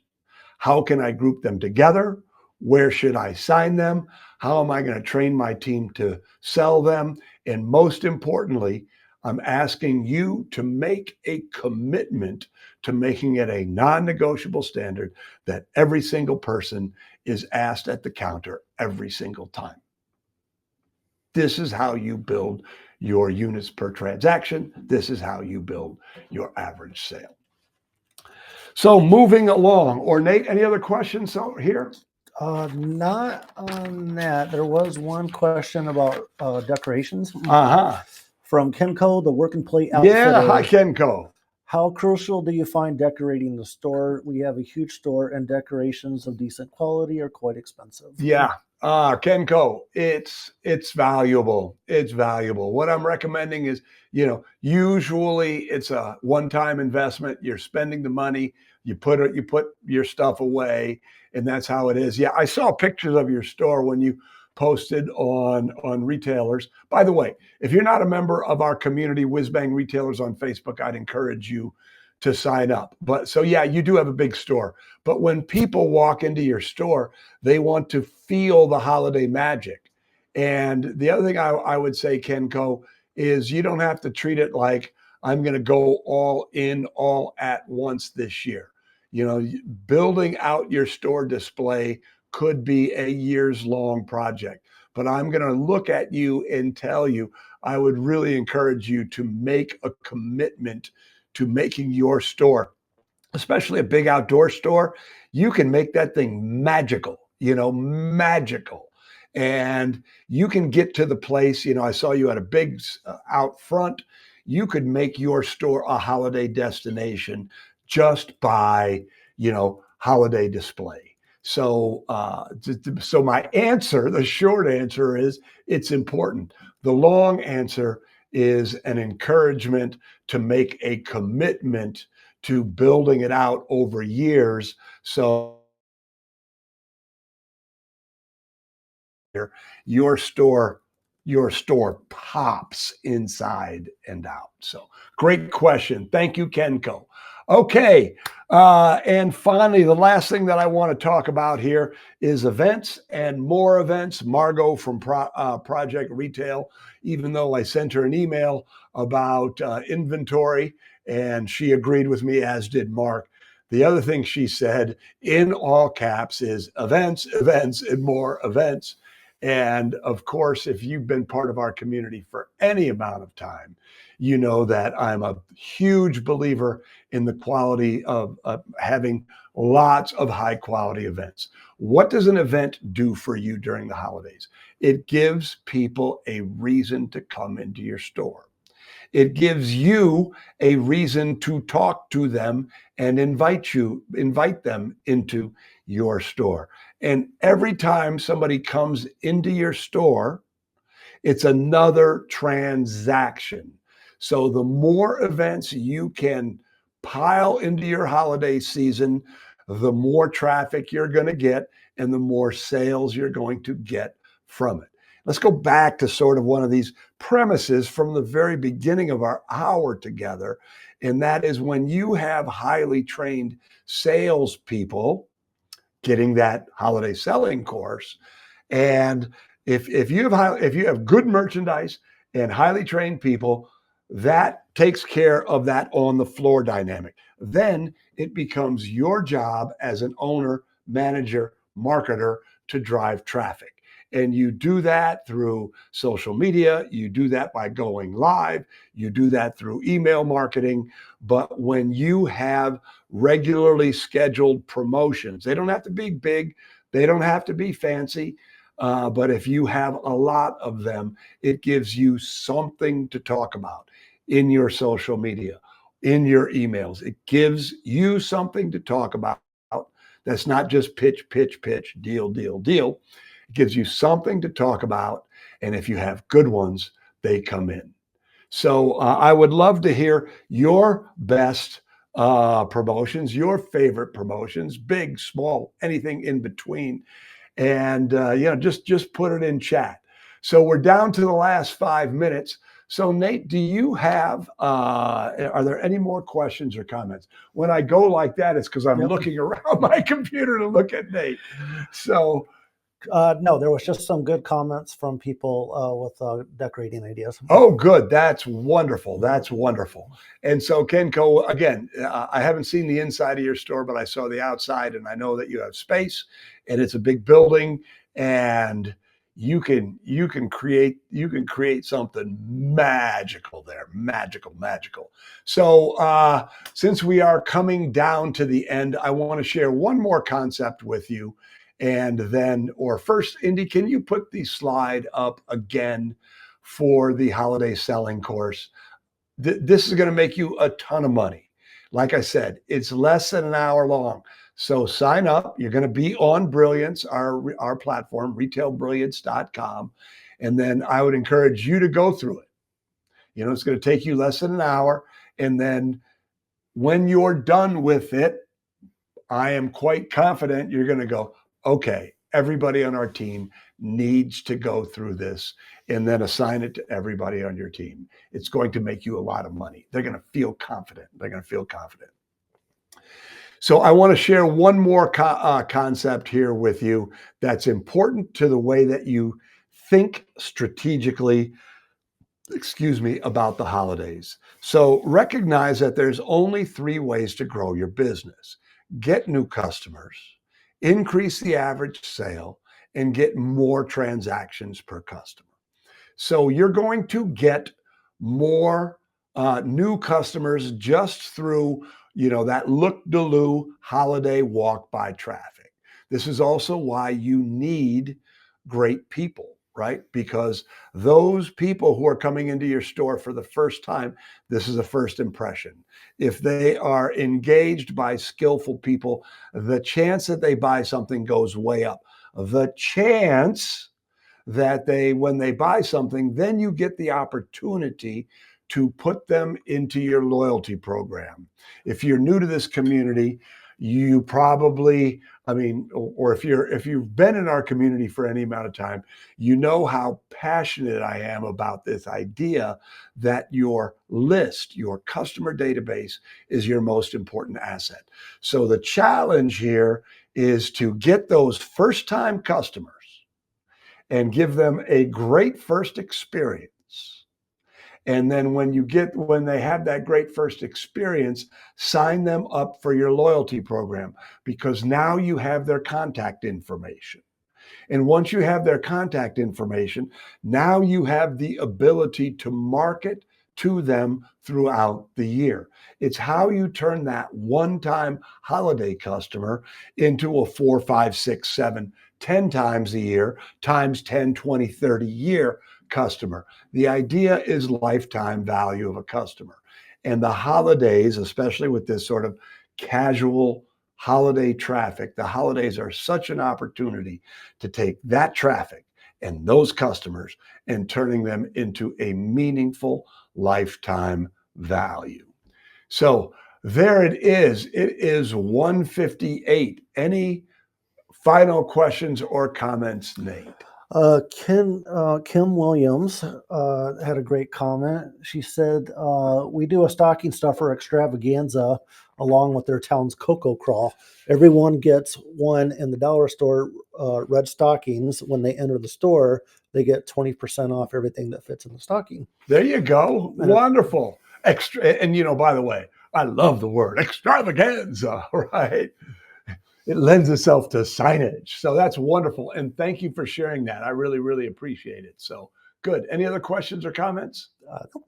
How can I group them together? Where should I sign them? How am I going to train my team to sell them? And most importantly, I'm asking you to make a commitment to making it a non-negotiable standard that every single person is asked at the counter every single time. This is how you build your units per transaction. This is how you build your average sale. So moving along, Nate, any other questions here? Not on that. There was one question about decorations. From Kenco, the Work and Play outfitter. Yeah, hi Kenco. How crucial do you find decorating the store? We have a huge store, and decorations of decent quality are quite expensive. Yeah, Kenco, it's valuable. It's valuable. What I'm recommending is, usually it's a one-time investment. You're spending the money. You put your stuff away, and that's how it is. Yeah, I saw pictures of your store when you posted on retailers. By the way, if you're not a member of our community, Whiz Bang Retailers on Facebook, I'd encourage you to sign up. But so yeah, you do have a big store. But when people walk into your store, they want to feel the holiday magic. And the other thing I would say, Kenco, is you don't have to treat it like I'm going to go all in all at once this year. Building out your store display could be a years long project. But I'm going to look at you and tell you, I would really encourage you to make a commitment to making your store, especially a big outdoor store. You can make that thing magical, magical. And you can get to the place, I saw you at a big out front. You could make your store a holiday destination just by, holiday display. So my answer, the short answer is it's important. The long answer is an encouragement to make a commitment to building it out over years. So your store your store pops inside and out. So great question. Thank you, Kenko. Okay. And finally, the last thing that I want to talk about here is events and more events. Margot from Project Retail, even though I sent her an email about inventory and she agreed with me, as did Mark. The other thing she said in all caps is events, events, and more events. And of course, if you've been part of our community for any amount of time, you know that I'm a huge believer in the quality of having lots of high quality events. What does an event do for you during the holidays? It gives people a reason to come into your store. It gives you a reason to talk to them and invite them into your store. And every time somebody comes into your store, it's another transaction. So the more events you can pile into your holiday season, the more traffic you're going to get and the more sales you're going to get from it. Let's go back to sort of one of these premises from the very beginning of our hour together. And that is when you have highly trained salespeople getting that holiday selling course, and if you have good merchandise and highly trained people, that takes care of that on the floor dynamic. Then it becomes your job as an owner, manager, marketer to drive traffic. And you do that through social media, you do that by going live, you do that through email marketing. But when you have regularly scheduled promotions, they don't have to be big, they don't have to be fancy. But if you have a lot of them, it gives you something to talk about in your social media, in your emails. It gives you something to talk about that's not just pitch, pitch, pitch, deal, deal, deal. It gives you something to talk about. And if you have good ones, they come in. So I would love to hear your best promotions, your favorite promotions, big, small, anything in between, and just put it in chat. So we're down to the last 5 minutes. So Nate, do you have are there any more questions or comments? When I go like that, it's because I'm looking around my computer to look at Nate. So no, there was just some good comments from people with decorating ideas. oh, good. That's wonderful. That's wonderful. And so, Kenko, again, I haven't seen the inside of your store, but I saw the outside, and I know that you have space, and it's a big building, and you can create something magical there, magical. So, since we are coming down to the end, I want to share one more concept with you, and then, or first, Indy, can you put the slide up again for the holiday selling course? This is going to make you a ton of money. Like I said, it's less than an hour long. So sign up. You're going to be on Brilliance, our platform, retailbrilliance.com. And then I would encourage you to go through it. It's going to take you less than an hour. And then when you're done with it, I am quite confident you're going to go, okay, everybody on our team needs to go through this, and then assign it to everybody on your team. It's going to make you a lot of money. They're going to feel confident. So I want to share one more concept here with you that's important to the way that you think strategically, about the holidays. So recognize that there's only 3 ways to grow your business: get new customers, increase the average sale, and get more transactions per customer. So you're going to get more new customers just through, that look-de-loo holiday walk-by traffic. This is also why you need great people, right? Because those people who are coming into your store for the first time, this is a first impression. If they are engaged by skillful people, the chance that they buy something goes way up. The chance that when they buy something, then you get the opportunity to put them into your loyalty program. If you're new to this community, you probably, or if you've been in our community for any amount of time, you know how passionate I am about this idea that your list, your customer database, is your most important asset. So the challenge here is to get those first-time customers and give them a great first experience. And then when they have that great first experience, sign them up for your loyalty program, because now you have their contact information. And once you have their contact information, now you have the ability to market to them throughout the year. It's how you turn that one-time holiday customer into a 4, 5, 6, 7, 10 times a year, times 10, 20, 30 year customer. The idea is lifetime value of a customer. And the holidays, especially with this sort of casual holiday traffic, the holidays are such an opportunity to take that traffic and those customers and turning them into a meaningful lifetime value. So there it is. It is 1:58. Any final questions or comments, Nate? Kim Williams had a great comment. She said, we do a stocking stuffer extravaganza along with their town's cocoa crawl. Everyone gets one in the dollar store, red stockings. When they enter the store, they get 20% off everything that fits in the stocking. There you go. Wonderful. Extra. And, by the way, I love the word extravaganza, right? It lends itself to signage. So that's wonderful. And thank you for sharing that. I really, really appreciate it. So good. Any other questions or comments? No.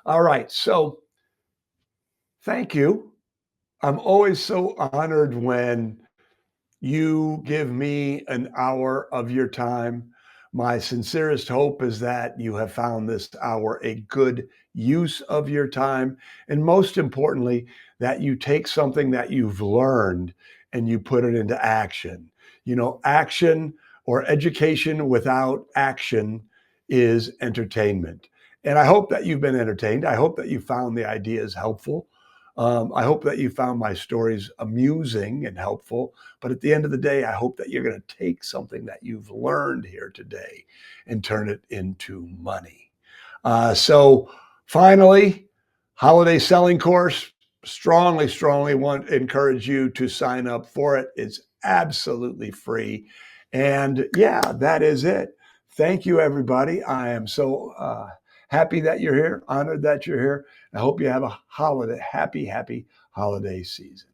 All right. So thank you. I'm always so honored when you give me an hour of your time. My sincerest hope is that you have found this hour a good use of your time. And most importantly, that you take something that you've learned and you put it into action. Action or education without action is entertainment. And I hope that you've been entertained. I hope that you found the ideas helpful. I hope that you found my stories amusing and helpful. But at the end of the day, I hope that you're going to take something that you've learned here today and turn it into money. So finally, holiday selling course, strongly encourage you to sign up for it. It's absolutely free. And yeah, that is it. Thank you, everybody. I am so happy that you're here, honored that you're here. I hope you have a happy holiday season.